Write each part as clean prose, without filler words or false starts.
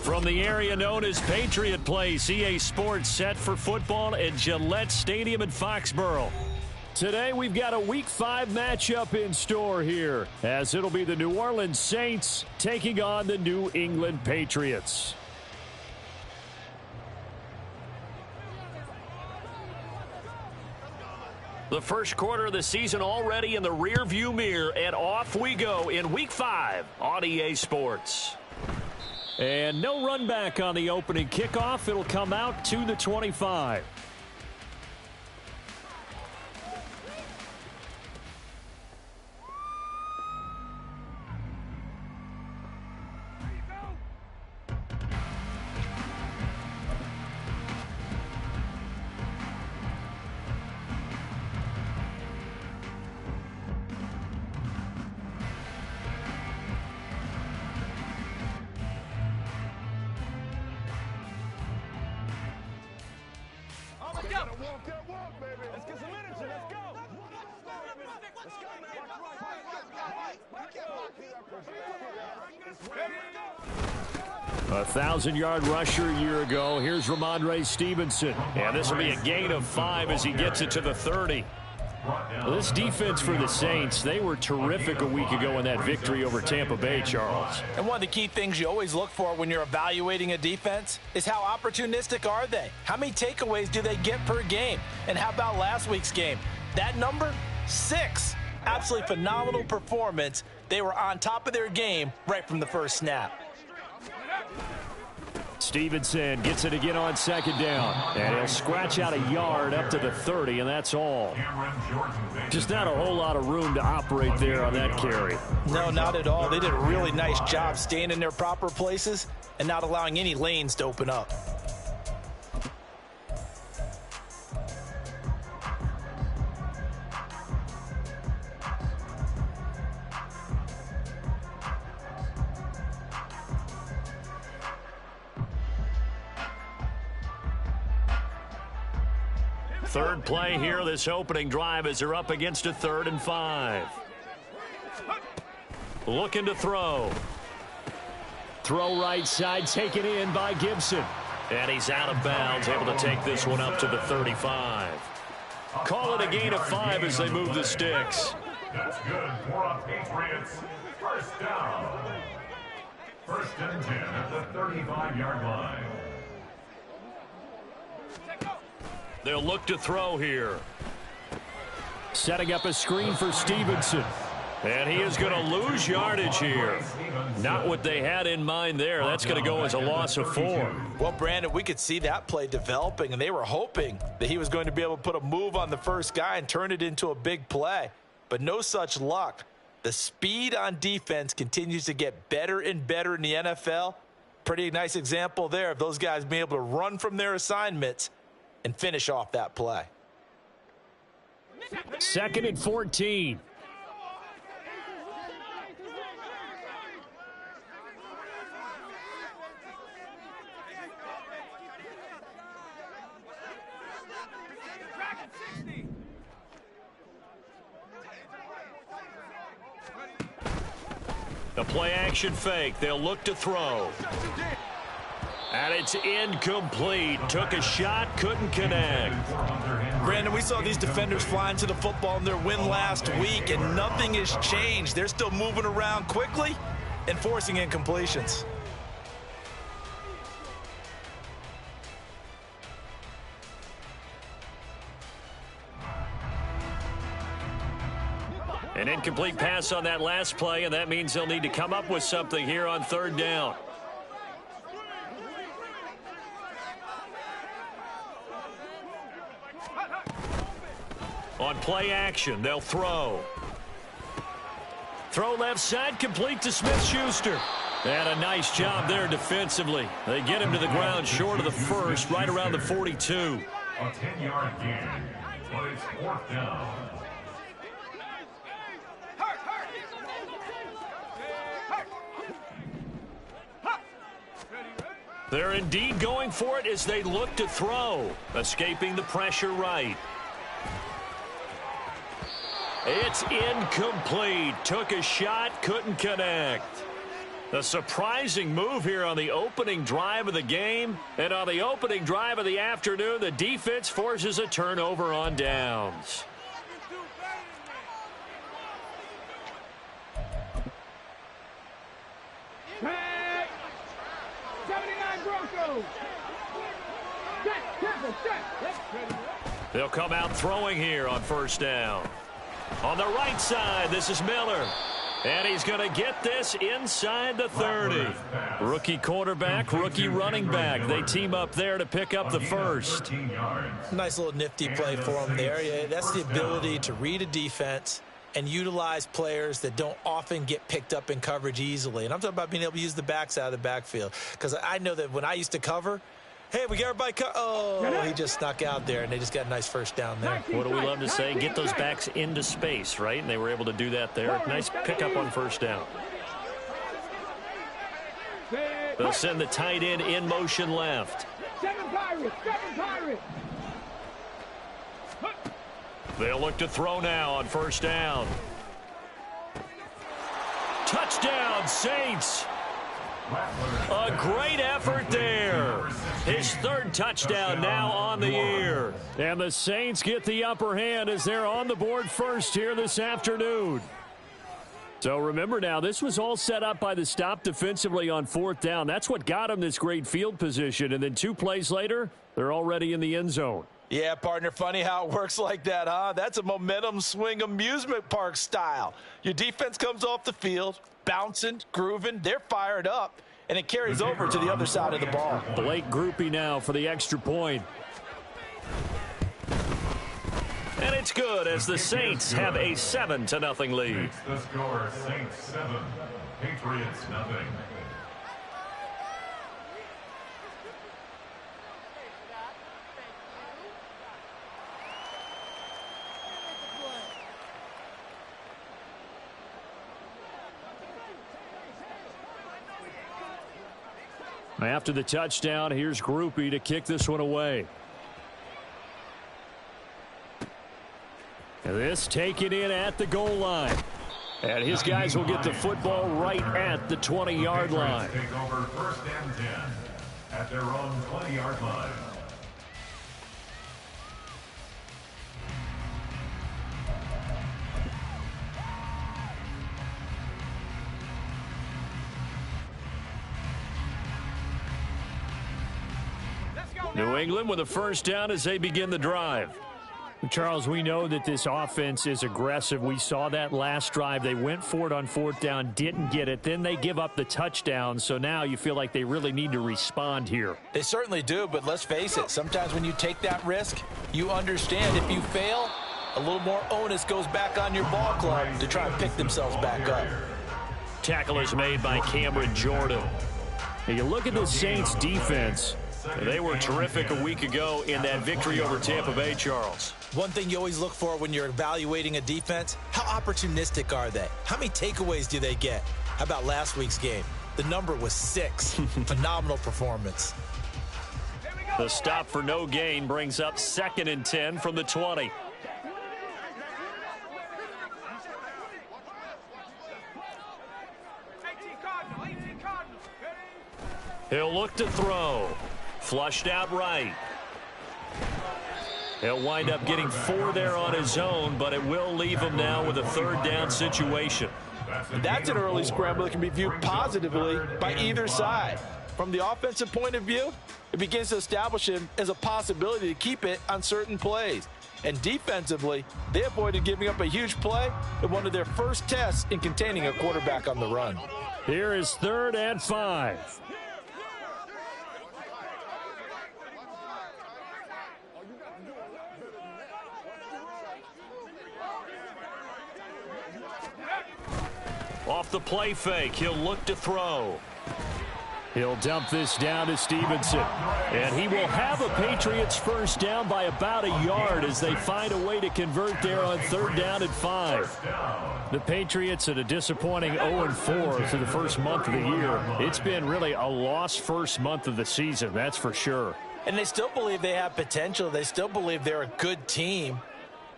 From the area known as Patriot Place, EA Sports set for football at Gillette Stadium in Foxborough. Today we've got a Week 5 matchup in store here, as it'll be the New Orleans Saints taking on the New England Patriots. The first quarter of the season already in the rearview mirror, and off we go in Week 5 on EA Sports. And no run back on the opening kickoff. It'll come out to the 25. A 1,000-yard rusher a year ago. Here's Ramondre Stevenson. And this will be a gain of 5 as he gets it to the 30. Well, this defense for the Saints, they were terrific a week ago in that victory over Tampa Bay, Charles. And one of the key things you always look for when you're evaluating a defense is how opportunistic are they? How many takeaways do they get per game? And how about last week's game? That number, 6. Absolutely phenomenal performance. They were on top of their game right from the first snap. Stevenson gets it again on second down, and he'll scratch out a yard up to the 30, and that's all. Just not a whole lot of room to operate there on that carry. No, not at all. They did a really nice job staying in their proper places and not allowing any lanes to open up. Third play here, this opening drive, as they're up against a 3rd and 5. Looking to throw. Throw right side, taken in by Gibson. And he's out of bounds, able to take this one up to the 35. Call it a gain of 5 as they move the sticks. That's good for a Patriots first down. 1st and 10 at the 35-yard line. They'll look to throw here. Setting up a screen for Stevenson. And he is going to lose yardage here. Not what they had in mind there. That's going to go as a loss of 4. Well, Brandon, we could see that play developing, and they were hoping that he was going to be able to put a move on the first guy and turn it into a big play. But no such luck. The speed on defense continues to get better and better in the NFL. Pretty nice example there of those guys being able to run from their assignments and finish off that play. 2nd and 14. The play action fake. They'll look to throw. And it's incomplete. Took a shot, couldn't connect. Brandon, we saw these defenders flying to the football in their win last week, and nothing has changed. They're still moving around quickly and forcing incompletions. An incomplete pass on that last play, and that means they'll need to come up with something here on 3rd down. On play action, they'll throw. Throw left side, complete to Smith-Schuster. And a nice job there defensively. They get him to the ground short of the first, right around the 42. A 10-yard gain, but it's 4th down. They're indeed going for it as they look to throw. Escaping the pressure right. It's incomplete. Took a shot, couldn't connect. A surprising move here on the opening drive of the game. And on the opening drive of the afternoon, the defense forces a turnover on downs. Hey, 79 Broncos. They'll come out throwing here on first down. On the right side, this is Miller. And he's going to get this inside the 30. Rookie quarterback, rookie running back. They team up there to pick up the first. Nice little nifty play for him there. Yeah, that's the ability to read a defense and utilize players that don't often get picked up in coverage easily. And I'm talking about being able to use the backs out of the backfield. Because I know that when I used to cover, hey, we got everybody oh, he just snuck out there, and they just got a nice first down there. What do we love to say? Get those backs into space, right? And they were able to do that there. Nice pickup on first down. They'll send the tight end in motion left. 7 Pirates, 7 Pirates. They'll look to throw now on first down. Touchdown, Saints. A great effort there. His third touchdown now on the year. And the Saints get the upper hand as they're on the board first here this afternoon. So remember now, this was all set up by the stop defensively on fourth down. That's what got them this great field position. And then 2 plays later, they're already in the end zone. Yeah, partner, funny how it works like that, huh? That's a momentum swing amusement park style. Your defense comes off the field, bouncing, grooving, they're fired up, and it carries over to the other side of the ball. Blake Grupe now for the extra point. And it's good as the Saints have a 7-0 lead. The score, Saints 7, Patriots nothing. After the touchdown, here's Grupe to kick this one away. And this taken in at the goal line. And his guys will get the football right at the 20-yard line. Take over first and 10 at their own 20-yard line. New England with a first down as they begin the drive. Charles, we know that this offense is aggressive. We saw that last drive. They went for it on fourth down, didn't get it. Then they give up the touchdown. So now you feel like they really need to respond here. They certainly do, but let's face it. Sometimes when you take that risk, you understand if you fail, a little more onus goes back on your ball club to try and pick themselves back up. Tackle is made by Cameron Jordan. Now you look at the Saints defense. They were terrific a week ago in that victory over Tampa Bay, Charles. One thing you always look for when you're evaluating a defense, how opportunistic are they? How many takeaways do they get? How about last week's game? The number was 6. Phenomenal performance. The stop for no gain brings up 2nd and 10 from the 20. He'll look to throw. Flushed out right. He'll wind up getting 4 there on his own, but it will leave him now with a third down situation. That's an early scramble that can be viewed positively by either side. From the offensive point of view, it begins to establish him as a possibility to keep it on certain plays. And defensively, they avoided giving up a huge play in one of their first tests in containing a quarterback on the run. Here is 3rd and 5. Off the play fake, he'll look to throw. He'll dump this down to Stevenson. And he will have a Patriots first down by about a yard as they find a way to convert there on 3rd down and 5. The Patriots at a disappointing 0-4 through the first month of the year. It's been really a lost first month of the season, that's for sure. And they still believe they have potential. They still believe they're a good team.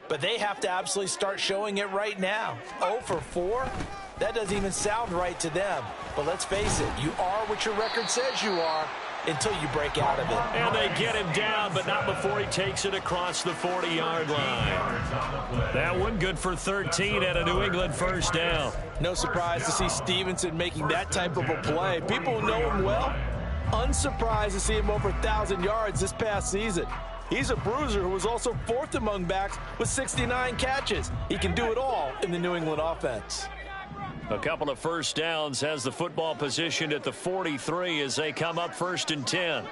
But they have to absolutely start showing it right now. 0 for 4? That doesn't even sound right to them. But let's face it, you are what your record says you are until you break out of it. And they get him down, but not before he takes it across the 40-yard line. That one good for 13 at a New England first down. No surprise to see Stevenson making that type of a play. People who know him well, unsurprised to see him over 1,000 yards this past season. He's a bruiser who was also fourth among backs with 69 catches. He can do it all in the New England offense. A couple of first downs, has the football positioned at the 43 as they come up 1st and 10.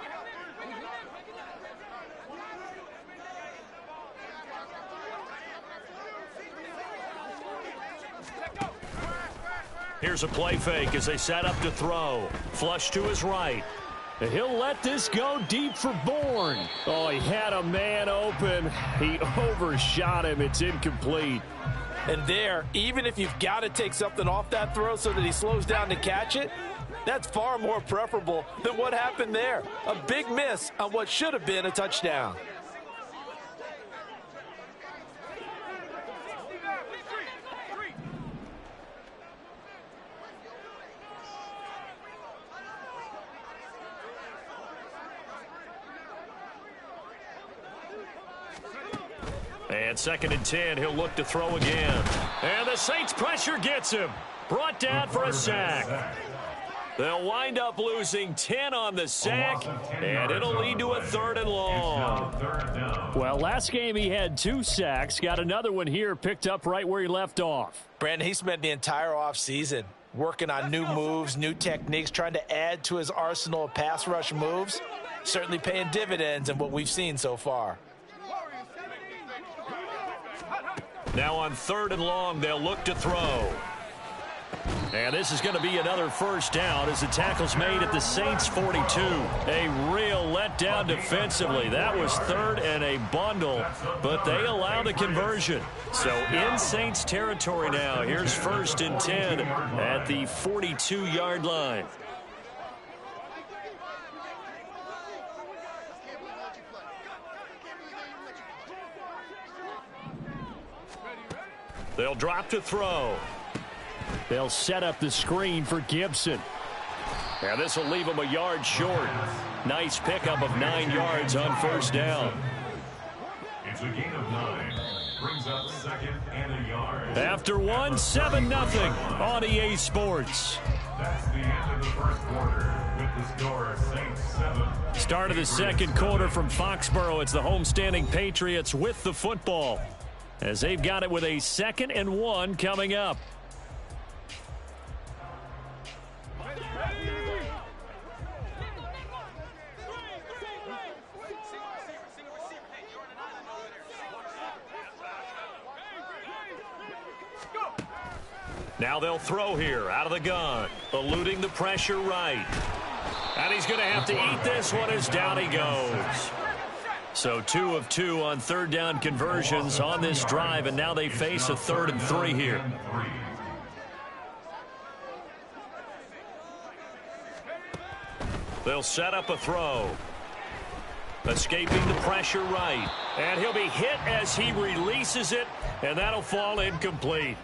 Here's a play fake as they set up to throw. Flush to his right. He'll let this go deep for Bourne. Oh, he had a man open. He overshot him. It's incomplete. And there, even if you've got to take something off that throw so that he slows down to catch it, that's far more preferable than what happened there. A big miss on what should have been a touchdown. And 2nd and 10, he'll look to throw again. And the Saints pressure gets him. Brought down for a sack. They'll wind up losing 10 on the sack, and it'll lead to a 3rd and long. Well, last game he had 2 sacks. Got another one here, picked up right where he left off. Brandon, he spent the entire offseason working on new moves, new techniques, trying to add to his arsenal of pass rush moves. Certainly paying dividends in what we've seen so far. Now on 3rd and long, they'll look to throw. And this is going to be another first down as the tackle's made at the Saints 42. A real letdown defensively. That was 3rd and a bundle, but they allow the conversion. So in Saints territory now, here's 1st and 10 at the 42-yard line. They'll drop to throw. They'll set up the screen for Gibson. And this will leave him a yard short. Nice pickup of 9 yards on first down. It's a gain of 9. Brings up 2nd and a yard. After 7-0 on EA Sports. That's the end of the first quarter with the score Saints 7. Start of the second quarter from Foxborough. It's the homestanding Patriots with the football, as they've got it with a 2nd and 1 coming up. Now they'll throw here out of the gun, eluding the pressure right. And he's going to have to eat this one as down he goes. So 2 of 2 on 3rd down conversions on this drive, and now they face a 3rd and 3 here. They'll set up a throw. Escaping the pressure right. And he'll be hit as he releases it, and that'll fall incomplete.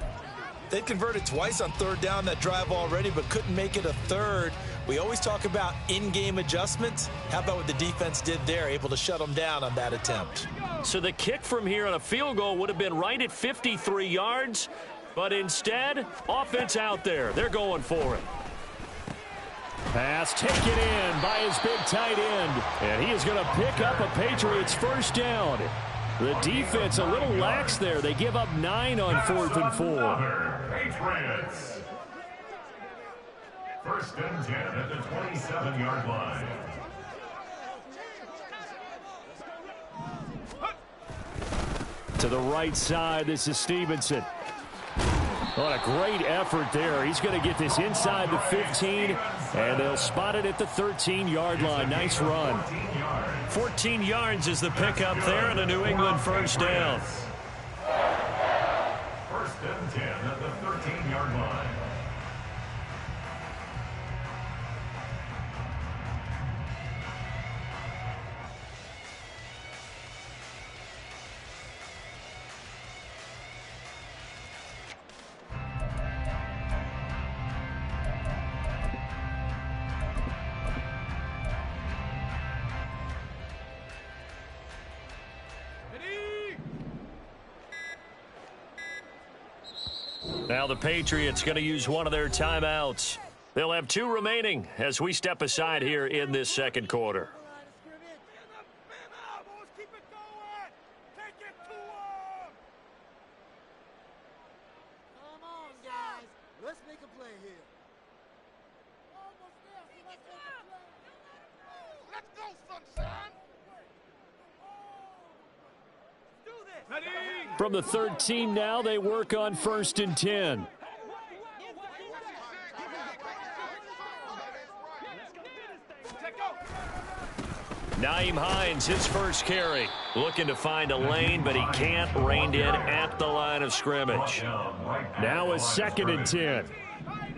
They converted twice on 3rd down that drive already, but couldn't make it a 3rd. We always talk about in-game adjustments. How about what the defense did there, able to shut them down on that attempt? So the kick from here on a field goal would have been right at 53 yards, but instead, offense out there. They're going for it. Pass taken in by his big tight end, and he is going to pick up a Patriots first down. The defense a little lax there. They give up 9 on 4th and 4. Patriots. 1st and 10 at the 27-yard line. To the right side, this is Stevenson. What a great effort there. He's going to get this inside the 15, and they'll spot it at the 13-yard line. Nice run. 14 yards is the pickup there, and a New England first down. 1st and 10 at the 13-yard line. Now the Patriots going to use one of their timeouts. They'll have 2 remaining as we step aside here in this second quarter. From the 13 now, they work on 1st and 10. Nyheim Hines, his first carry. Looking to find a lane, but he can't. Reined in at the line of scrimmage. Now a 2nd and 10.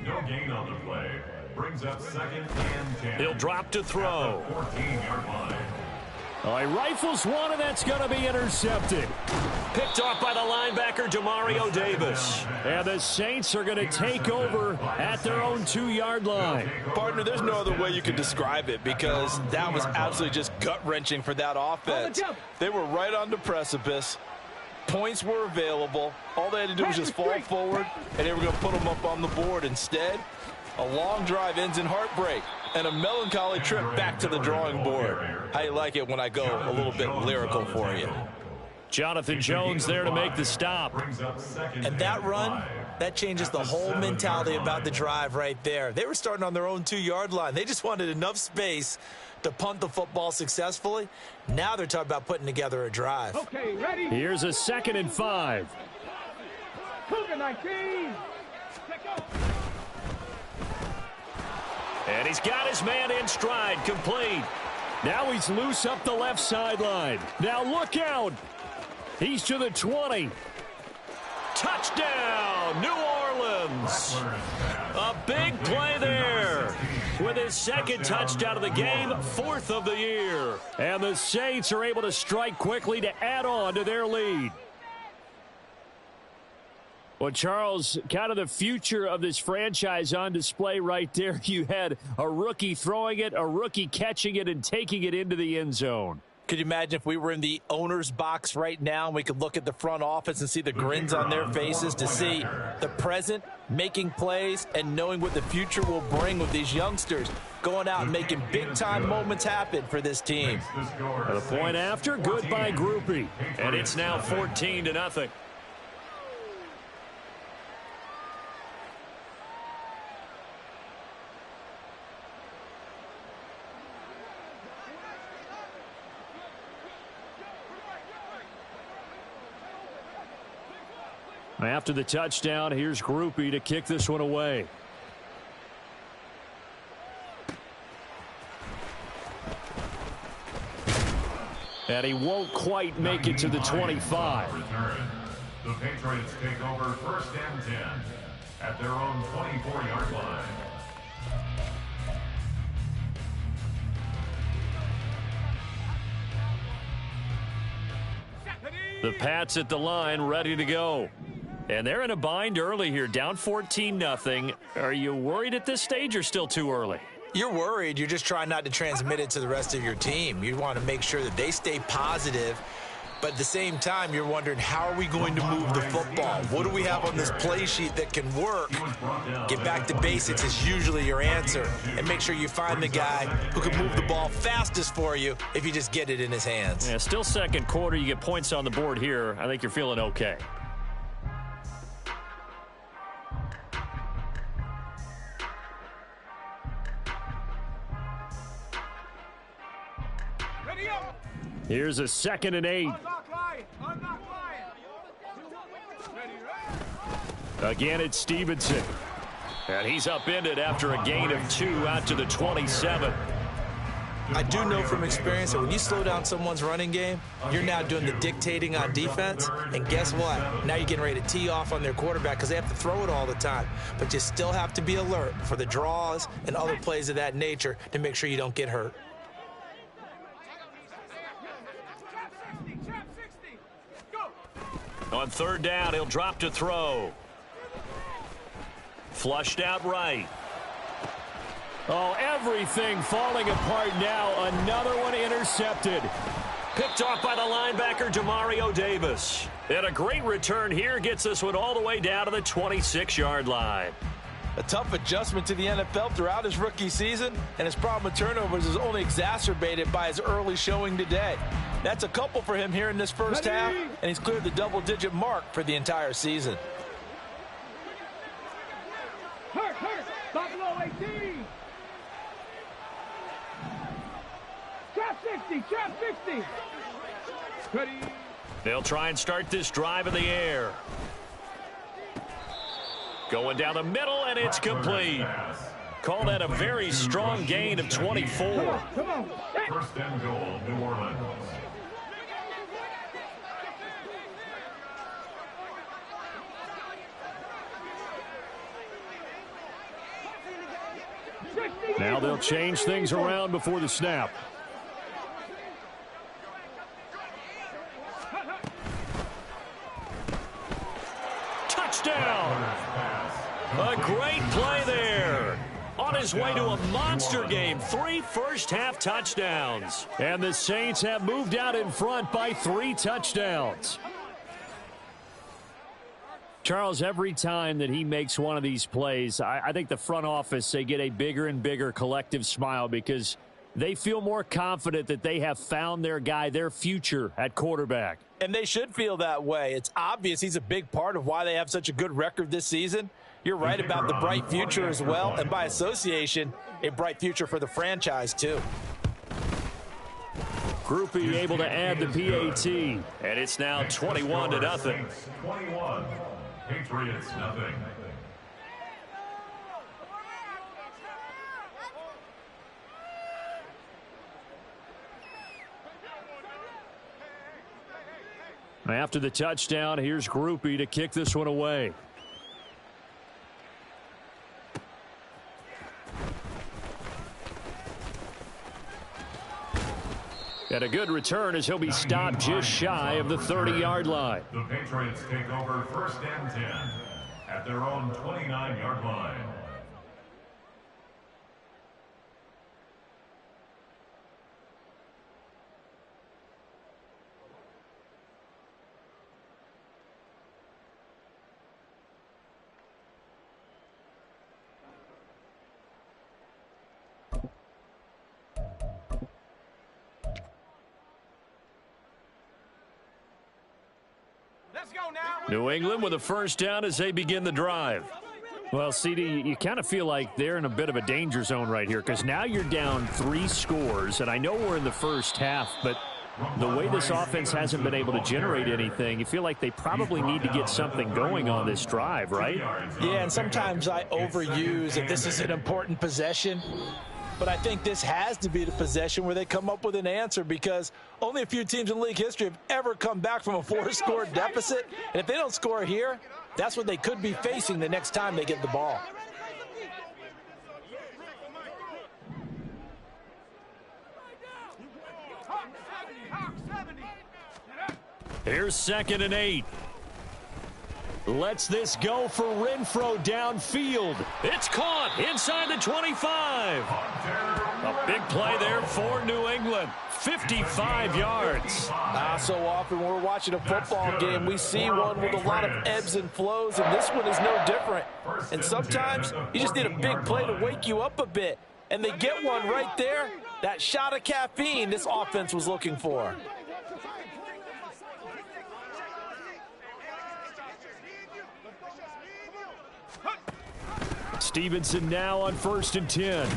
No gain on the play. Brings up 2nd and 10. He'll drop to throw. 14-yard line. Oh, he rifles one, and that's going to be intercepted. Picked off by the linebacker, Demario Davis. And the Saints are going to take over at their own 2-yard line. Partner, there's no other way you could describe it because that was absolutely just gut-wrenching for that offense. They were right on the precipice. Points were available. All they had to do was just fall forward, and they were going to put them up on the board. Instead, a long drive ends in heartbreak and a melancholy trip back to the drawing board. How you like it when I go a little bit lyrical for you? Jonathan Jones there to make the stop. And that run, that changes the whole mentality about the drive right there. They were starting on their own 2-yard line. They just wanted enough space to punt the football successfully. Now they're talking about putting together a drive. Okay, ready? Here's a 2nd and 5. Cougar 19. And he's got his man in stride, complete. Now he's loose up the left sideline. Now look out. He's to the 20. Touchdown, New Orleans. A big play there. With his 2nd touchdown of the game, 4th of the year. And the Saints are able to strike quickly to add on to their lead. Well, Charles, kind of the future of this franchise on display right there. You had a rookie throwing it, a rookie catching it, and taking it into the end zone. Could you imagine if we were in the owner's box right now and we could look at the front office and see the grins on their faces to see the present making plays and knowing what the future will bring with these youngsters going out and making big-time moments happen for this team. The point after, good by Grupe. And it's now 14-0. After the touchdown, here's Grupe to kick this one away. And he won't quite make it to the 25. The Patriots take over 1st and 10 at their own 24-yard line. The Pats at the line, ready to go. And they're in a bind early here, down 14-0. Are you worried at this stage or still too early? You're worried. You're just trying not to transmit it to the rest of your team. You want to make sure that they stay positive. But at the same time, you're wondering, how are we going to move the football? What do we have on this play sheet that can work? Get back to basics is usually your answer. And make sure you find the guy who can move the ball fastest for you if you just get it in his hands. Yeah, still second quarter. You get points on the board here. I think you're feeling okay. Here's a 2nd and 8. Again, it's Stevenson. And he's upended after a gain of 2 out to the 27. I do know from experience that when you slow down someone's running game, you're now doing the dictating on defense. And guess what? Now you're getting ready to tee off on their quarterback because they have to throw it all the time. But you still have to be alert for the draws and other plays of that nature to make sure you don't get hurt. On 3rd down, he'll drop to throw. Flushed out right. Oh, everything falling apart now. Another one intercepted. Picked off by the linebacker, Demario Davis. And a great return here gets this one all the way down to the 26-yard line. A tough adjustment to the NFL throughout his rookie season, and his problem with turnovers is only exacerbated by his early showing today. That's a couple for him here in this first half, and he's cleared the double-digit mark for the entire season. Hurt. Buffalo 18. Trap 60. Ready. They'll try and start this drive in the air. Going down the middle, and it's complete. Call that a very strong gain of 24. Come on. First and goal, New Orleans. Now they'll change things around before the snap. Touchdown! A great play there. On his way to a monster game, 3 first-half touchdowns. And the Saints have moved out in front by 3 touchdowns. Charles, every time that he makes one of these plays, I think the front office, they get a bigger and bigger collective smile because they feel more confident that they have found their guy, their future at quarterback. And they should feel that way. It's obvious he's a big part of why they have such a good record this season. You're right about the bright future as well, and by association, a bright future for the franchise too. Grupe able to add the PAT, and it's now 21-0. 21. Patriots, nothing. After the touchdown, here's Grupe to kick this one away. And a good return as he'll be stopped just shy of the 30-yard line. The Patriots take over first and 10 at their own 29-yard line. New England with a first down as they begin the drive. Well, CD, you kind of feel like they're in a bit of a danger zone right here because now you're down 3 scores, and I know we're in the first half, but the way this offense hasn't been able to generate anything, you feel like they probably need to get something going on this drive, right? Yeah, and sometimes I overuse if this is an important possession. But I think this has to be the possession where they come up with an answer because only a few teams in league history have ever come back from a 4-score deficit. And if they don't score here, that's what they could be facing the next time they get the ball. Here's 2nd and 8. Lets this go for Renfro downfield. It's caught inside the 25. A big play there for New England. 55 yards. So often when we're watching a football game, we see one with a lot of ebbs and flows, and this one is no different. And sometimes you just need a big play to wake you up a bit. And they get one right there. That shot of caffeine this offense was looking for. Stevenson now on 1st and 10.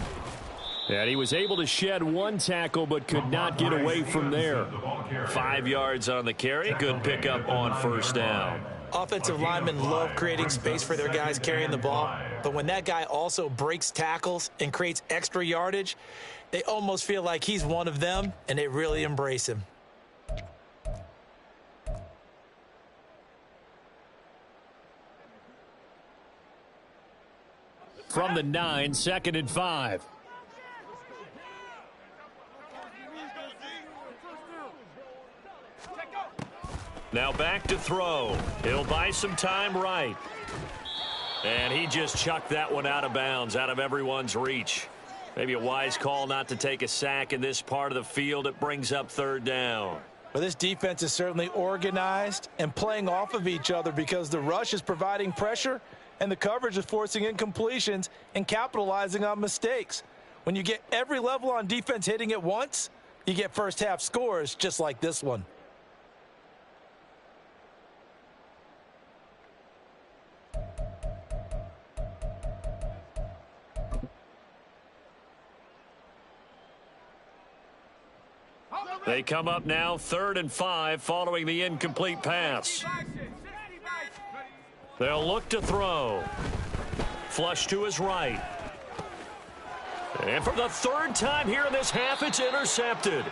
And he was able to shed 1 tackle but could not get away from there. 5 yards on the carry. Good pickup on first down. Offensive linemen love creating space for their guys carrying the ball. But when that guy also breaks tackles and creates extra yardage, they almost feel like he's one of them, and they really embrace him. From the 9, 2nd and 5. Now back to throw. He'll buy some time right. And he just chucked that one out of bounds, out of everyone's reach. Maybe a wise call not to take a sack in this part of the field. It brings up 3rd down. Well, this defense is certainly organized and playing off of each other because the rush is providing pressure and the coverage is forcing incompletions and capitalizing on mistakes. When you get every level on defense hitting at once, you get first half scores just like this one. They come up now 3rd and 5 following the incomplete pass. They'll look to throw. Flush to his right. And for the 3rd time here in this half, it's intercepted.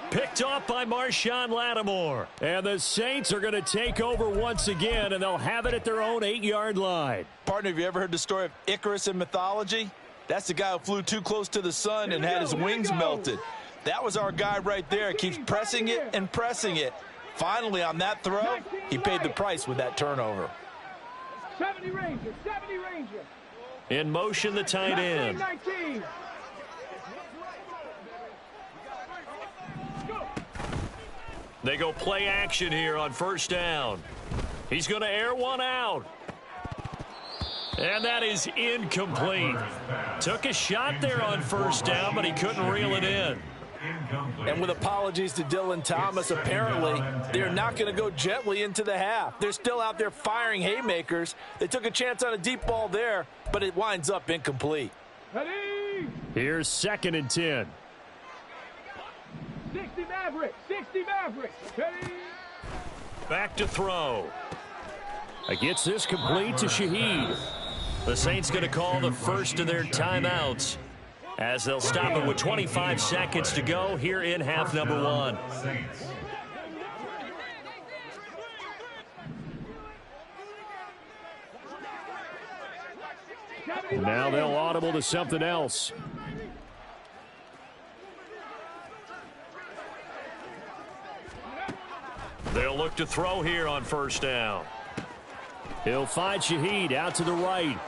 Picked off by Marshawn Lattimore. And the Saints are going to take over once again, and they'll have it at their own 8-yard line. Partner, have you ever heard the story of Icarus in mythology? That's the guy who flew too close to the sun and had his wings melted. That was our guy right there. Keeps pressing it and pressing it. Finally, on that throw, he paid the price with that turnover. 70 Ranger, 70 Ranger. In motion, the tight end. 19. They go play action here on 1st down. He's going to air one out. And that is incomplete. Took a shot there on 1st down, but he couldn't reel it in. And with apologies to Dylan Thomas, apparently they're not going to go gently into the half. They're still out there firing haymakers. They took a chance on a deep ball there, but it winds up incomplete. Ready? Here's 2nd and 10. 60 Mavericks, 60 Mavericks. Ready? Back to throw. Gets this complete to Shaheed. The Saints going to call the first of their timeouts, as they'll stop it with 25 seconds to go here in half number 1. Now they'll audible to something else. They'll look to throw here on 1st down. He'll find Shaheed out to the right.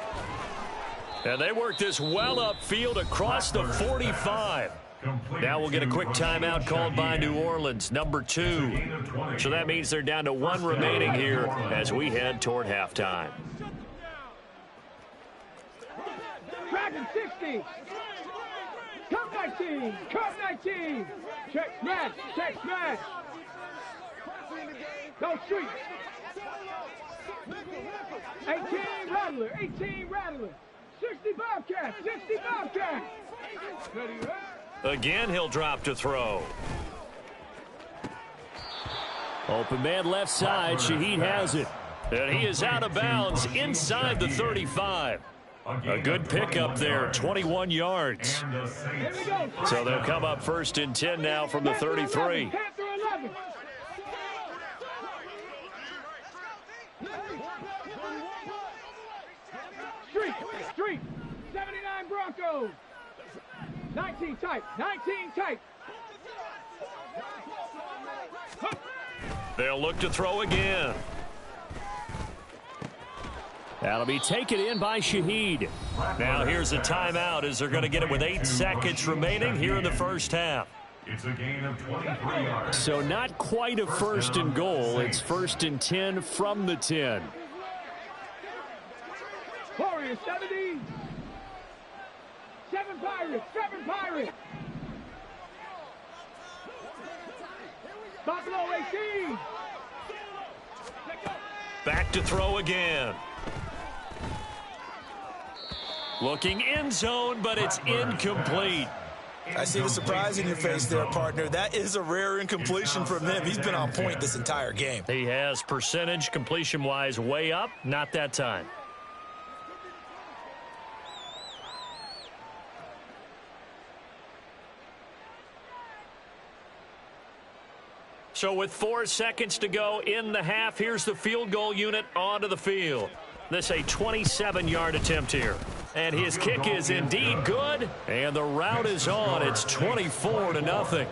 And they work this well upfield across the 45. Now we'll get a quick timeout called by New Orleans, number 2. So that means they're down to 1 remaining here as we head toward halftime. Dragon 60. Cup 19. Cup 19. Check smash. Check smash. No street. 18 Rattler. 18 Rattler. 60 Bobcat. 60 Bobcat. Again, he'll drop to throw. Open man left side. Shaheed has it. And he is out of bounds inside the 35. A good pickup there, 21 yards. So they'll come up 1st and 10 now from the 33. Street, 79 Broncos. 19 tight, 19 tight. They'll look to throw again. That'll be taken in by Shaheed. Now here's a timeout as they're going to get it with 8 seconds remaining here in the 1st half. It's a gain of 23 yards. So not quite a 1st and goal. It's 1st and 10 from the 10. Warriors 70. 7 Pirates, 7 Pirates. Buffalo 18. Back to throw again. Looking end zone, but it's incomplete. I see the surprise in your face there, partner. That is a rare incompletion from him. He's been on point this entire game. He has percentage completion-wise way up, not that time. So with 4 seconds to go in the half, here's the field goal unit onto the field. This a 27-yard attempt here. And his kick is indeed good. And the route is on. It's 24-0.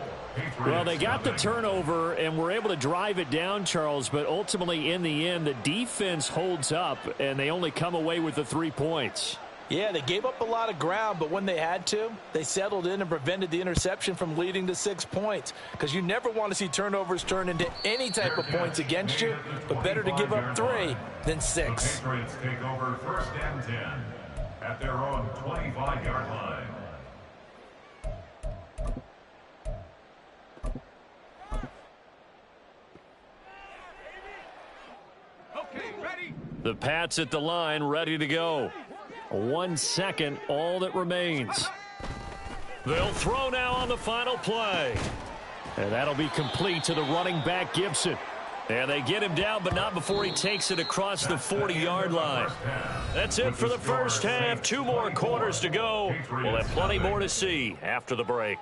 Well, they got the turnover and were able to drive it down, Charles. But ultimately, in the end, the defense holds up, and they only come away with the 3 points. Yeah, they gave up a lot of ground, but when they had to, they settled in and prevented the interception from leading to 6 points. Because you never want to see turnovers turn into any type of points against you, but better to give up 3 than 6. The Patriots take over 1st and 10 at their own 25-yard line. Okay, ready? The Pats at the line, ready to go. 1 second, all that remains. They'll throw now on the final play. And that'll be complete to the running back, Gibson. And they get him down, but not before he takes it across the 40-yard line. That's it for the first half. 2 more quarters to go. We'll have plenty more to see after the break.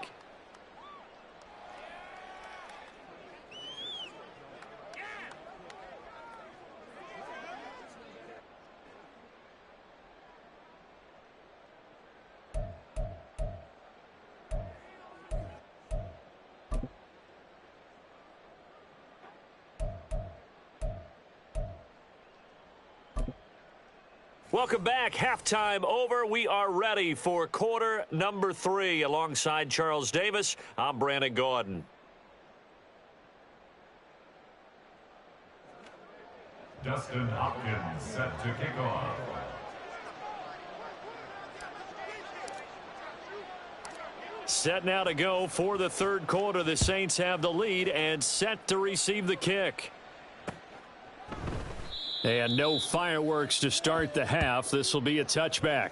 Welcome back. Halftime over. We are ready for quarter number 3. Alongside Charles Davis, I'm Brandon Gaudin. Dustin Hopkins set to kick off. Set now to go for the 3rd quarter. The Saints have the lead and set to receive the kick. And no fireworks to start the half. This will be a touchback.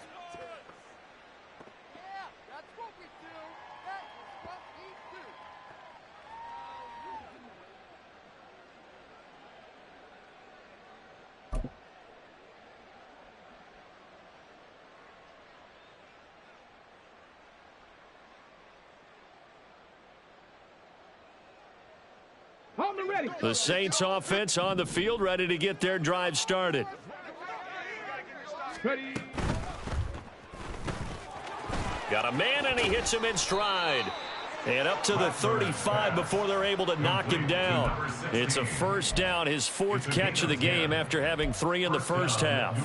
The Saints offense on the field, ready to get their drive started. Ready. Got a man, and he hits him in stride. And up to the 35 before they're able to knock him down. It's a 1st down, his 4th catch of the game after having 3 in the first half.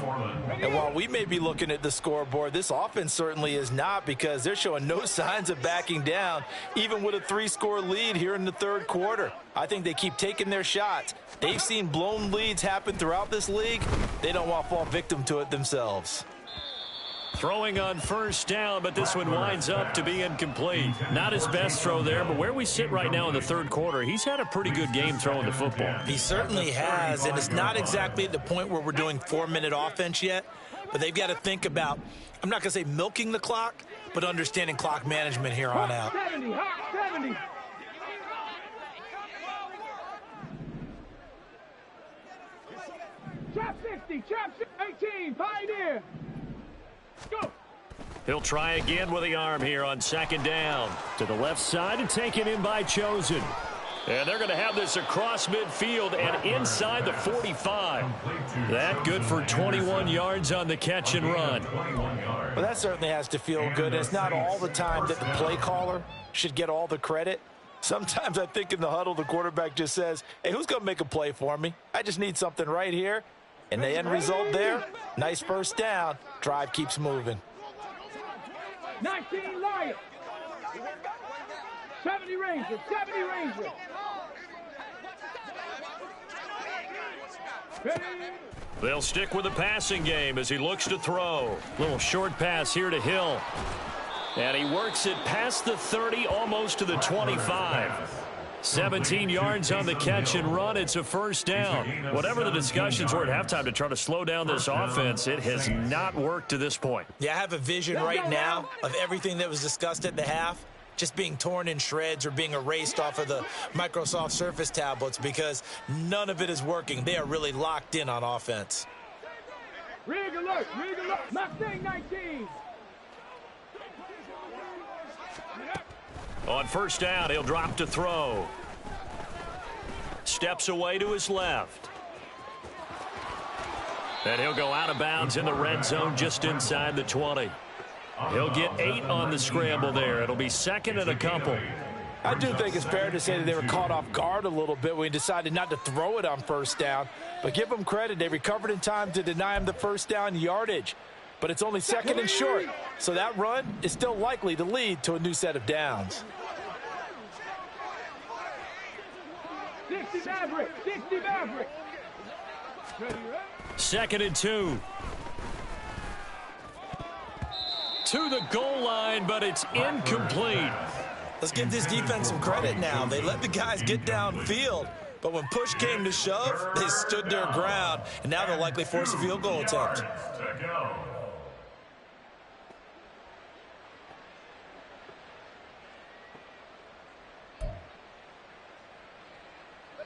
And while we may be looking at the scoreboard, this offense certainly is not, because they're showing no signs of backing down, even with a 3-score lead here in the 3rd quarter. I think they keep taking their shots. They've seen blown leads happen throughout this league. They don't want to fall victim to it themselves. Throwing on 1st down, but this one winds up to be incomplete. Not his best throw there, but where we sit right now in the 3rd quarter, he's had a pretty good game throwing the football. He certainly has, and it's not exactly at the point where we're doing 4-minute offense yet, but they've got to think about, I'm not going to say milking the clock, but understanding clock management here on out. 70, hot 70. Chop 60, chop 18, Pioneer. Go. He'll try again with the arm here on 2nd down. To the left side and taken in by Chosen. And they're going to have this across midfield and inside the 45. That good for 21 yards on the catch and run. Well, that certainly has to feel good. It's not all the time that the play caller should get all the credit. Sometimes I think in the huddle, the quarterback just says, hey, who's going to make a play for me? I just need something right here. And the end result there, nice 1st down. Drive keeps moving. 19 Lions. 70 Rangers, 70 Rangers. Ready. They'll stick with the passing game as he looks to throw. Little short pass here to Hill. And he works it past the 30, almost to the 25. 17 yards on the catch and run. It's a 1st down. Whatever the discussions were at halftime to try to slow down this offense, it has not worked to this point. Yeah, I have a vision right now of everything that was discussed at the half just being torn in shreds or being erased off of the Microsoft Surface tablets, because none of it is working. They are really locked in on offense. Rig alert, Mustang 19. On 1st down, he'll drop to throw. Steps away to his left. And he'll go out of bounds in the red zone just inside the 20. He'll get 8 on the scramble there. It'll be 2nd and a couple. I do think it's fair to say that they were caught off guard a little bit when he decided not to throw it on 1st down. But give them credit. They recovered in time to deny him the 1st down yardage. but it's only second and short, so that run is still likely to lead to a new set of downs. 60 Maverick, 60 Maverick. Second and 2. To the goal line, but it's incomplete. Let's give this defense some credit now. They let the guys get downfield, but when push came to shove, they stood their ground, and now they'll likely force a field goal attempt.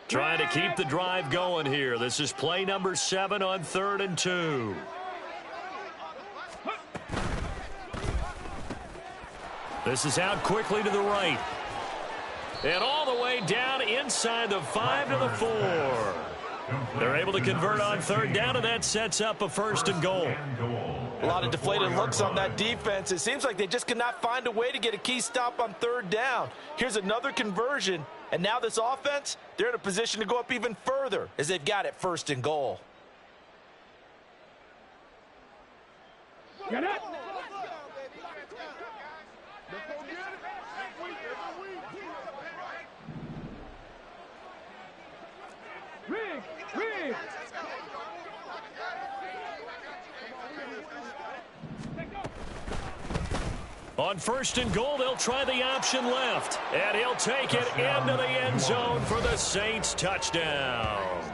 Trying to keep the drive going here. This is play number 7 on 3rd and 2. This is out quickly to the right. And all the way down inside the 5 to the 4. They're able to convert on 3rd down, and that sets up a 1st and goal. A lot of deflated looks on that defense. It seems like they just cannot find a way to get a key stop on 3rd down. Here's another conversion, and now this offense, they're in a position to go up even further as they've got it 1st and goal. Get it. Rig. On 1st and goal, they'll try the option left. And he'll take it into the end zone for the Saints touchdown.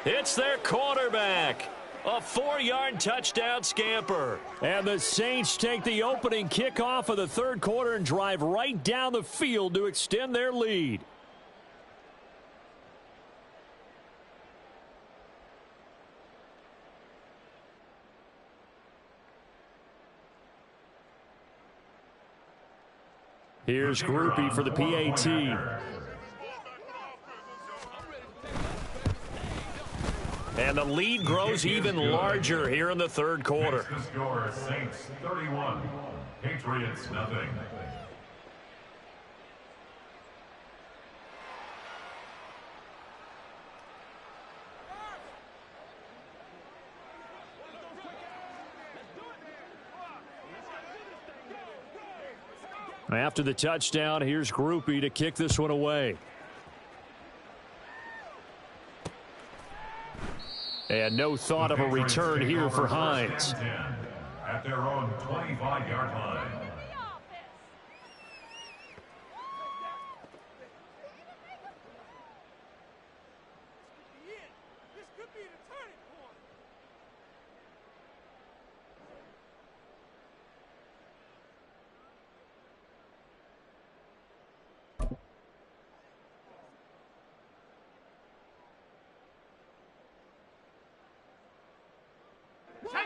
It's their quarterback. A 4-yard touchdown scamper. And the Saints take the opening kickoff of the 3rd quarter and drive right down the field to extend their lead. Here's Groupie for the PAT. And the lead grows even larger here in the 3rd quarter. The score, Saints 31, Patriots nothing. After the touchdown, here's Groupie to kick this one away. And no thought of a return here for Hines. At their own 25-yard line.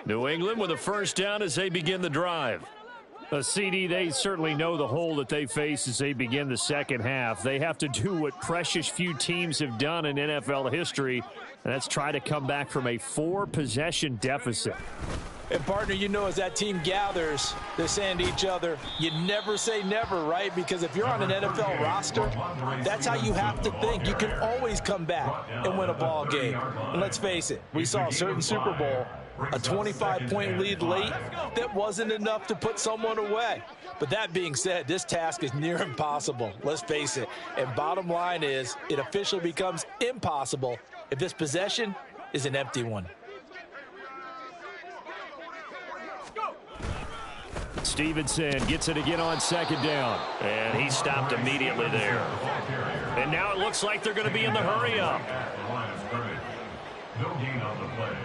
New England with a 1st down as they begin the drive. A CD, they certainly know the hole that they face as they begin the 2nd half. They have to do what precious few teams have done in NFL history, and that's try to come back from a 4-possession deficit. And, partner, you know, as that team gathers, they're saying to each other, you never say never, right? Because if you're on an NFL roster, that's how you have to think. You can always come back and win a ball game. And let's face it, we saw a certain Super Bowl, a 25-point lead late that wasn't enough to put someone away. But that being said, this task is near impossible. Let's face it. And bottom line is, it officially becomes impossible if this possession is an empty one. Stevenson gets it again on 2nd down. And he stopped immediately there. And now it looks like they're going to be in the hurry-up. No gain on the play.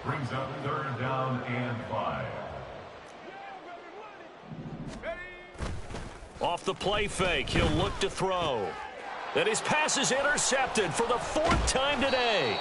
Brings up 3rd down and 5. Off the play fake, he'll look to throw. And his pass is intercepted for the 4th time today.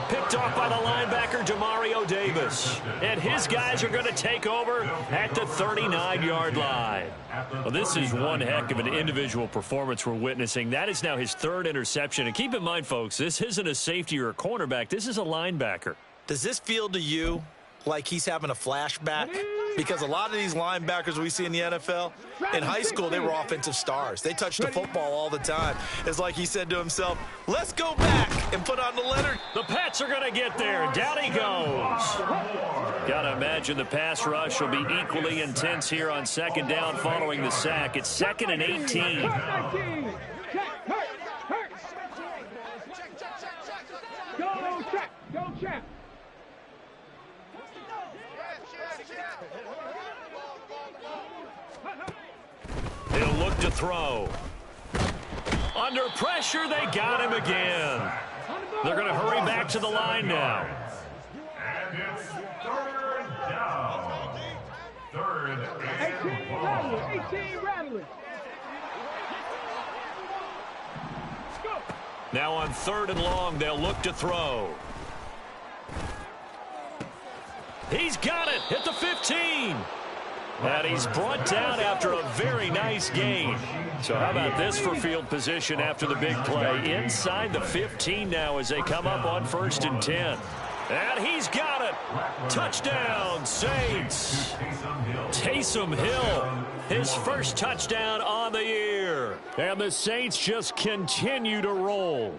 Picked off by the linebacker, Demario Davis. And his guys are going to take over at the 39-yard line. Well, this is one heck of an individual performance we're witnessing. That is now his 3rd interception. And keep in mind, folks, this isn't a safety or a cornerback. This is a linebacker. Does this feel to you like he's having a flashback? because a lot of these linebackers we see in the NFL, in high school, they were offensive stars. They touched the football all the time. It's like he said to himself, let's go back and put on the letter. The Pats are going to get there. Down he goes. Got to imagine the pass rush will be equally intense here on second down following the sack. It's 2nd and 18. Go check. He'll look to throw. Under pressure, they got him again. They're going to hurry back to the line now. And it's 3rd down. 3rd 18 rattling. Now on 3rd and long, they'll look to throw. He's got it at the 15. And he's brought down after a very nice gain. So how about this for field position after the big play? Inside the 15 now as they come up on 1st and 10. And he's got it. Touchdown, Saints. Taysom Hill, his first touchdown on the year. And the Saints just continue to roll.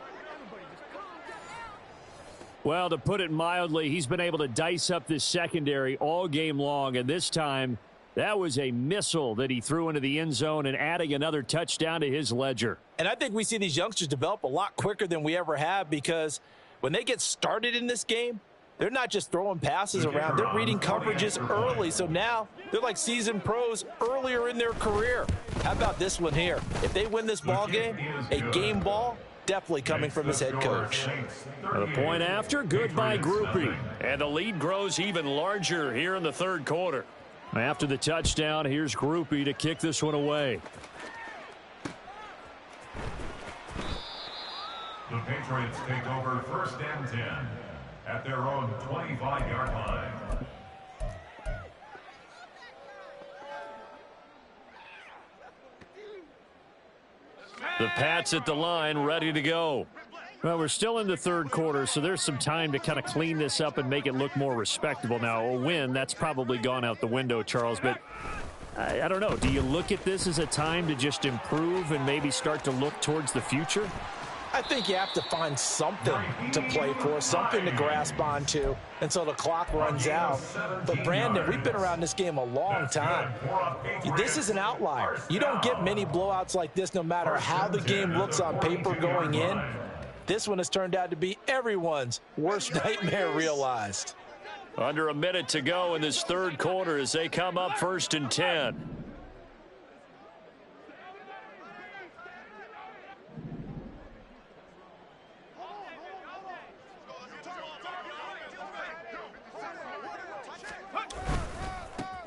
Well, to put it mildly, he's been able to dice up this secondary all game long. And this time, that was a missile that he threw into the end zone and adding another touchdown to his ledger. And I think we see these youngsters develop a lot quicker than we ever have, because when they get started in this game, they're not just throwing passes around. They're reading coverages early. So now they're like seasoned pros earlier in their career. How about this one here? If they win this ball game, a game ball, definitely coming from his head coach. The point after, good by Grupe. And the lead grows even larger here in the 3rd quarter. After the touchdown, here's Grupe to kick this one away. The Patriots take over 1st and 10 at their own 25-yard line. The Pats at the line, ready to go. Well, we're still in the 3rd quarter, so there's some time to kind of clean this up and make it look more respectable. Now, a win, that's probably gone out the window, Charles, but I don't know. Do you look at this as a time to just improve and maybe start to look towards the future? I think you have to find something to play for, something to grasp onto until the clock runs out. But, Brandon, we've been around this game a long time. This is an outlier. You don't get many blowouts like this no matter how the game looks on paper going in. This one has turned out to be everyone's worst nightmare realized. Under a minute to go in this 3rd quarter as they come up 1st and 10.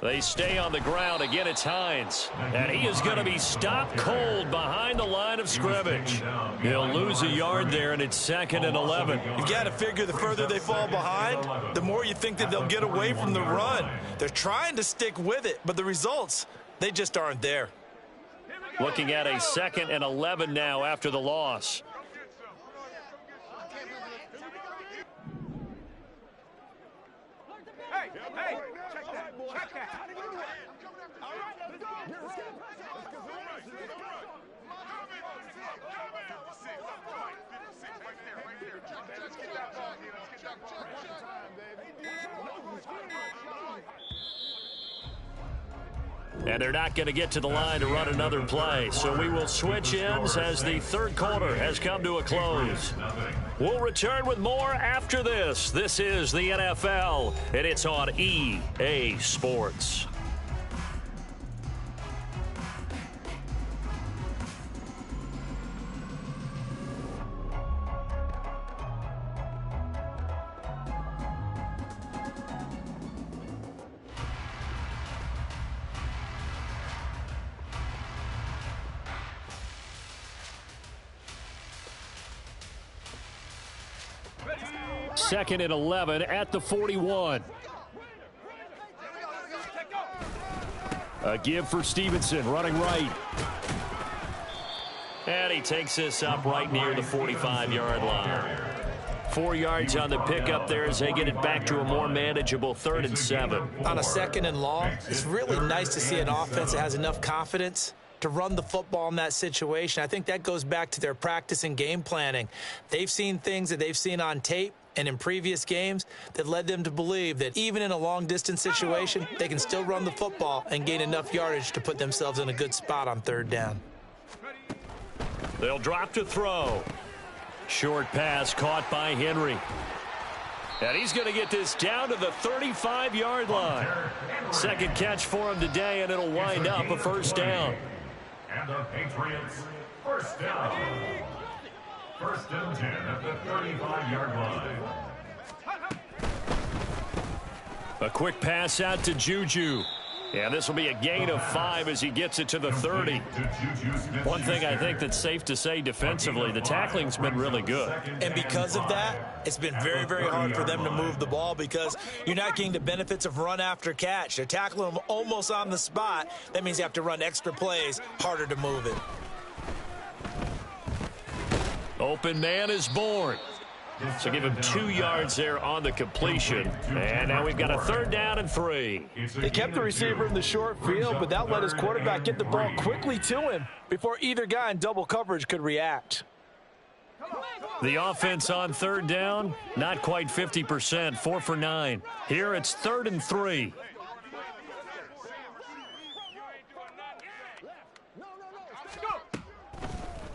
They stay on the ground. Again, it's Hines. And he is going to be stopped cold behind the line of scrimmage. He'll lose a yard there, and it's 2nd and 11. You've got to figure the further they fall behind, the more you think that they'll get away from the run. They're trying to stick with it, but the results, they just aren't there. Looking at a 2nd and 11 now after the loss. And they're not going to get to the line to run another play. So we will switch ends as the 3rd quarter has come to a close. We'll return with more after this. This is the NFL, and it's on EA Sports. Second and 11 at the 41. A give for Stevenson, running right. And he takes this up right near the 45-yard line. 4 yards on the pickup there as they get it back to a more manageable 3rd and 7. On a 2nd and long, it's really nice to see an offense that has enough confidence to run the football in that situation. I think that goes back to their practice and game planning. They've seen things that they've seen on tape and in previous games that led them to believe that even in a long-distance situation, they can still run the football and gain enough yardage to put themselves in a good spot on 3rd down. They'll drop to throw. Short pass caught by Henry. And he's going to get this down to the 35-yard line. 2nd catch for him today, and it'll wind up a 1st down. And the Patriots, 1st down. 1st and 10 at the 35-yard line. A quick pass out to Juju. And this will be a gain of 5 as he gets it to the 30. One thing I think that's safe to say defensively, the tackling's been really good. And because of that, it's been very, very hard for them to move the ball because you're not getting the benefits of run after catch. They're tackling them almost on the spot. That means you have to run extra plays, harder to move it. Open man is born. So give him 2 yards there on the completion. And now we've got a 3rd down and 3. They kept the receiver in the short field, but that let his quarterback get the ball quickly to him before either guy in double coverage could react. The offense on 3rd down, not quite 50%, 4 for 9. Here it's 3rd and 3.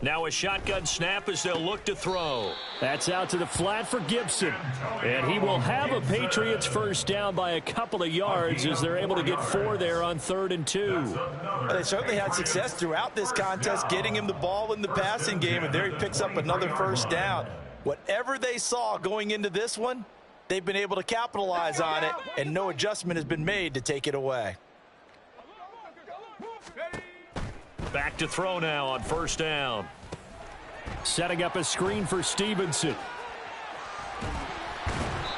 Now a shotgun snap as they'll look to throw. That's out to the flat for Gibson. And he will have a Patriots 1st down by a couple of yards as they're able to get 4 there on 3rd and 2. They certainly had success throughout this contest getting him the ball in the passing game, and there he picks up another 1st down. Whatever they saw going into this one, they've been able to capitalize on it, and no adjustment has been made to take it away. Back to throw now on 1st down. Setting up a screen for Stevenson.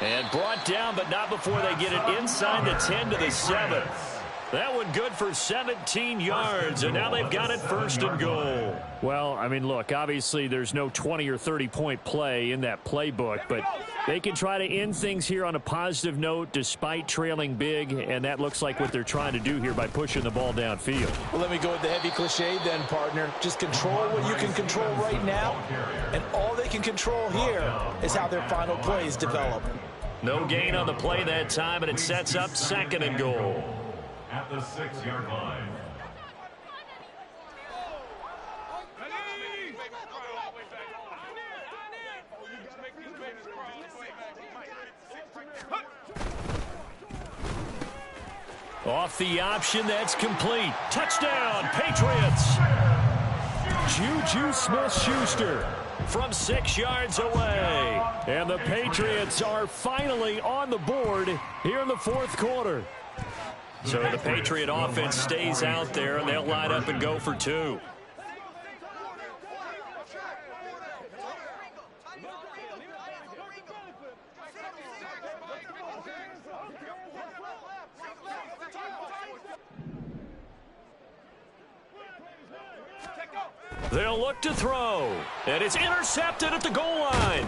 And brought down, but not before they get it inside the 10 to the 7. That one good for 17 yards, and now they've got it 1st and goal. Well, I mean, look, obviously there's no 20 or 30-point play in that playbook, but they can try to end things here on a positive note despite trailing big, and that looks like what they're trying to do here by pushing the ball downfield. Well, let me go with the heavy cliche then, partner. Just control what you can control right now, and all they can control here is how their final plays develop. No gain on the play that time, and it sets up 2nd and goal. At the 6-yard line. Off the option, that's complete. Touchdown, Patriots. Juju Smith-Schuster from 6 yards away. And the Patriots are finally on the board here in the 4th quarter. So the Patriot offense stays out there, and they'll line up and go for 2. They'll look to throw, and it's intercepted at the goal line.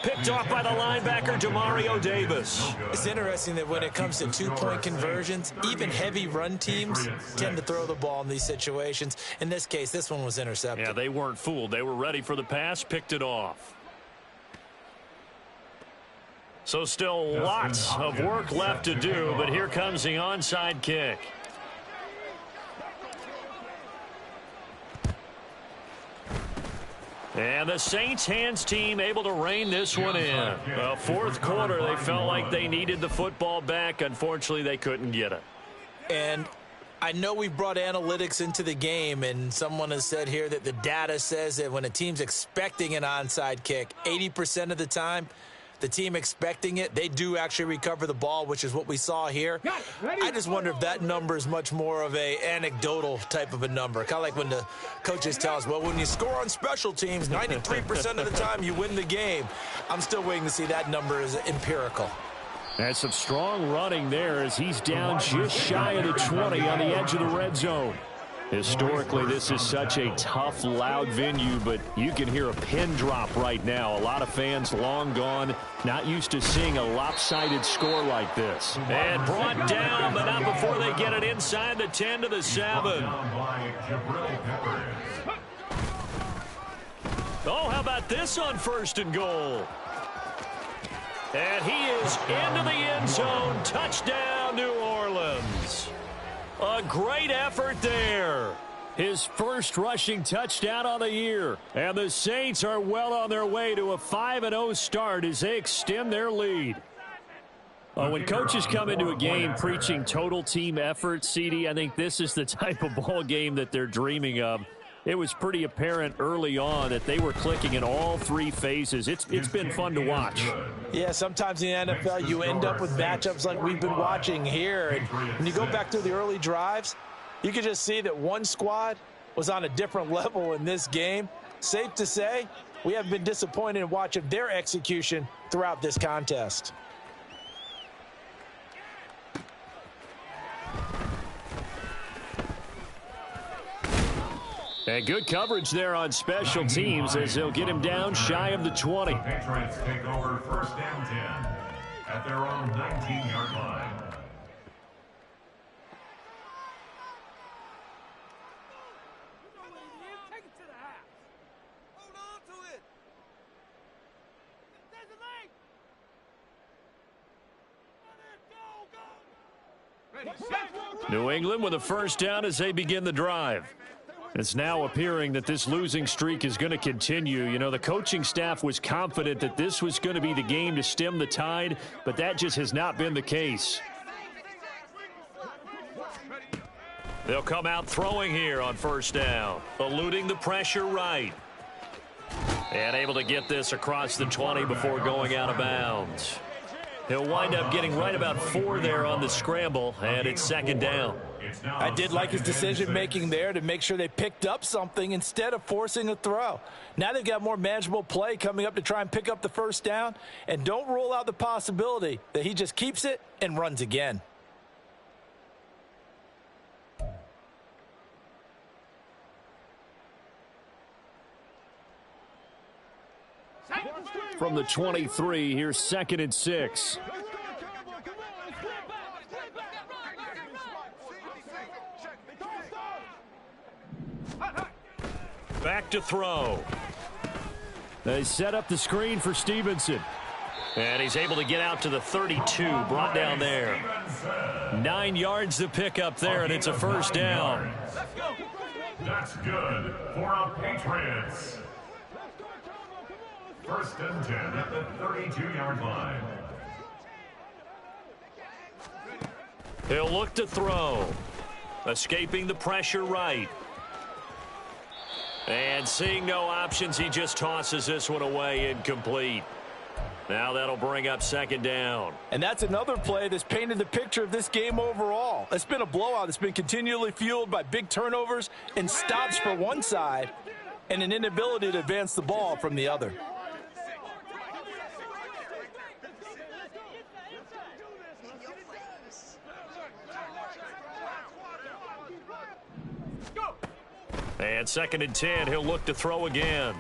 Picked off by the linebacker, Demario Davis. It's interesting that when it comes to 2-point conversions, even heavy run teams tend to throw the ball in these situations. In this case, this one was intercepted. Yeah, they weren't fooled. They were ready for the pass, picked it off. So still lots of work left to do, but here comes the onside kick. And the Saints hands team able to rein this one in. Well, 4th quarter, they felt like they needed the football back. Unfortunately, they couldn't get it. And I know we brought analytics into the game, and someone has said here that the data says that when a team's expecting an onside kick, 80% of the time, the team expecting it, they do actually recover the ball, which is what we saw here. I just wonder if that number is much more of a anecdotal type of a number. Kind of like when the coaches tell us, well, when you score on special teams, 93% of the time you win the game. I'm still waiting to see that number is empirical. That's some strong running there as he's down just shy of the 20 on the edge of the red zone. Historically, this is such a tough, loud venue, but you can hear a pin drop right now. A lot of fans long gone, not used to seeing a lopsided score like this. And brought down, but not before they get it inside the 10 to the 7. Oh, how about this on 1st and goal? And he is into the end zone. Touchdown, New Orleans. A great effort there. His first rushing touchdown on the year. And the Saints are well on their way to a 5-0 start as they extend their lead. When coaches come into a game preaching total team effort, CD, I think this is the type of ball game that they're dreaming of. It was pretty apparent early on that they were clicking in all 3 phases. It's been fun to watch. Yeah, sometimes in the NFL you end up with matchups like we've been watching here. And when you go back through the early drives, you can just see that one squad was on a different level in this game. Safe to say, we have been disappointed in watching their execution throughout this contest. And good coverage there on special teams as they'll get him down shy of the 20. The Patriots take over 1st down 10 at their own 19-yard line. Take it to the house. Hold on to it. There's a lane. Go, go. Ready, set. New England with a 1st down as they begin the drive. It's now appearing that this losing streak is going to continue. You know, the coaching staff was confident that this was going to be the game to stem the tide, but that just has not been the case. They'll come out throwing here on 1st down, eluding the pressure right. And able to get this across the 20 before going out of bounds. He'll wind up getting right about 4 there on the scramble, and it's 2nd down. I did like his decision-making there to make sure they picked up something instead of forcing a throw. Now they've got more manageable play coming up to try and pick up the 1st down, and don't rule out the possibility that he just keeps it and runs again. From the 23, here's 2nd and 6. Back to throw. They set up the screen for Stevenson. And he's able to get out to the 32, brought down there. 9 yards to pick up there, and it's a 1st down. That's good for our Patriots. 1st and 10 at the 32-yard line. He'll look to throw. Escaping the pressure right. And seeing no options, he just tosses this one away incomplete. Now that'll bring up 2nd down. And that's another play that's painted the picture of this game overall. It's been a blowout. It's been continually fueled by big turnovers and stops for one side and an inability to advance the ball from the other. And 2nd and 10, he'll look to throw again.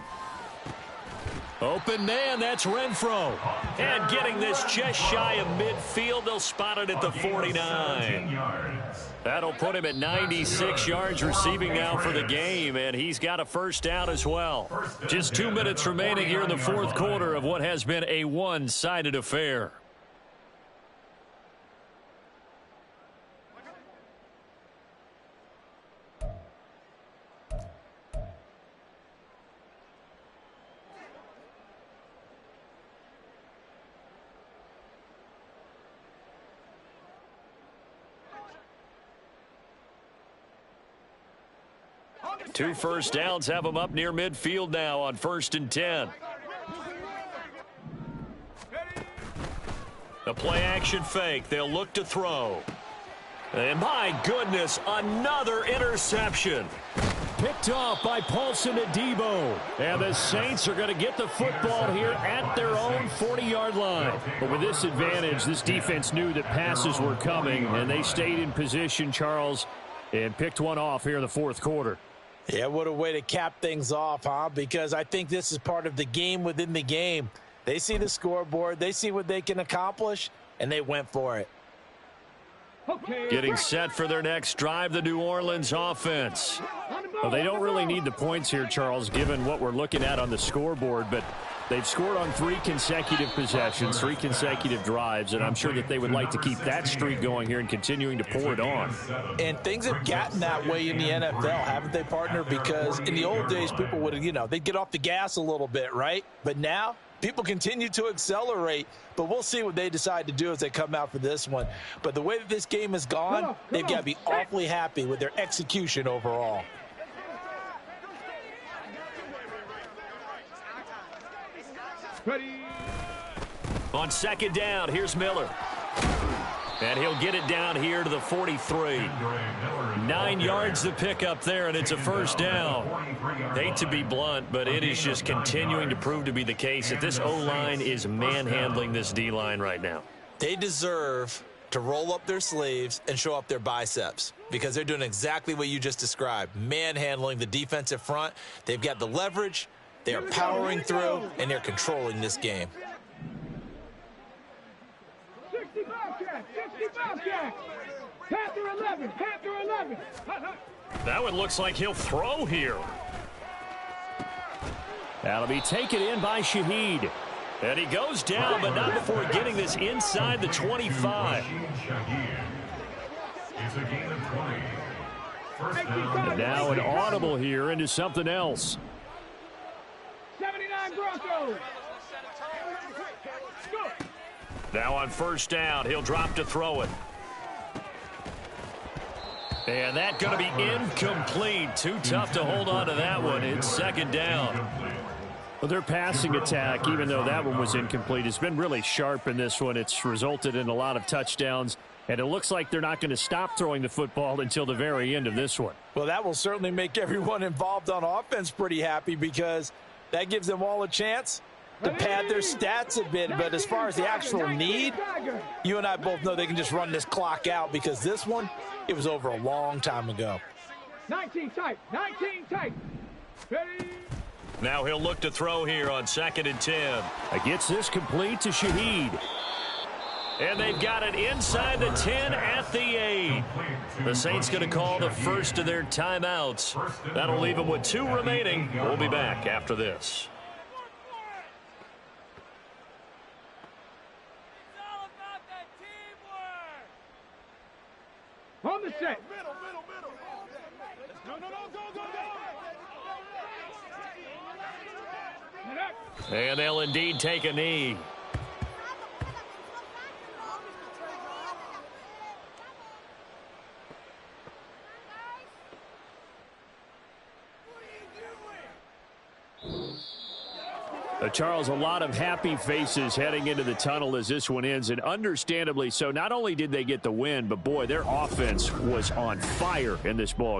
Open man, that's Renfro. And getting this just shy of midfield, they'll spot it at the 49. That'll put him at 96 yards receiving now for the game, and he's got a 1st down as well. Just 2 minutes remaining here in the 4th quarter of what has been a one-sided affair. Two 1st downs have them up near midfield now on 1st and 10. A play-action fake. They'll look to throw. And my goodness, another interception. Picked off by Paulson Adebo. And the Saints are going to get the football here at their own 40-yard line. But with this advantage, this defense knew that passes were coming, and they stayed in position, Charles. and picked one off here in the fourth quarter. Yeah, what a way to cap things off, huh? Because I think this is part of the game within the game. They see the scoreboard, they see what they can accomplish, and they went for it. Getting set for their next drive, the New Orleans offense. Well, they don't really need the points here, Charles, given what we're looking at on the scoreboard, but they've scored on 3 consecutive possessions, 3 consecutive drives, and I'm sure that they would like to keep that streak going here and continuing to pour it on. And things have gotten that way in the NFL, haven't they, partner? Because in the old days, people would, they'd get off the gas a little bit, right? But now, people continue to accelerate, but we'll see what they decide to do as they come out for this one. But the way that this game has gone, they've got to be awfully happy with their execution overall. Ready. On second down, here's Miller. And he'll get it down here to the 43. 9 yards to pick up there, and it's a first down. Hate to be blunt, but it is just continuing to prove to be the case that this O-line is manhandling this D-line right now. They deserve to roll up their sleeves and show up their biceps because they're doing exactly what you just described, manhandling the defensive front. They've got the leverage, they are powering through, and they're controlling this game. 65 catch. Panther 11. Panther 11. That one looks like he'll throw here. That'll be taken in by Shaheed. And he goes down, but not before getting this inside the 25. It's a gain of 20. First down. And now an audible here into something else. 79 Broncos. Now on first down, he'll drop to throw it. And that's going to be incomplete. Too tough to hold on to that one. It's second down. Well, their passing attack, even though that one was incomplete, has been really sharp in this one. It's resulted in a lot of touchdowns, and it looks like they're not going to stop throwing the football until the very end of this one. Well, that will certainly make everyone involved on offense pretty happy because that gives them all a chance to pad their stats a bit. But as far as the actual need, you and I both know they can just run this clock out because this one, it was over a long time ago. 19 tight. 19 tight. Ready. Now he'll look to throw here on 2nd and 10. Gets this complete to Shaheed. And they've got it inside the 10 at the 8. The Saints going to call the first of their timeouts. That'll leave them with 2 remaining. We'll be back after this. On the set. And they'll indeed take a knee. Charles, a lot of happy faces heading into the tunnel as this one ends, and understandably so. Not only did they get the win, but boy, their offense was on fire in this ball game.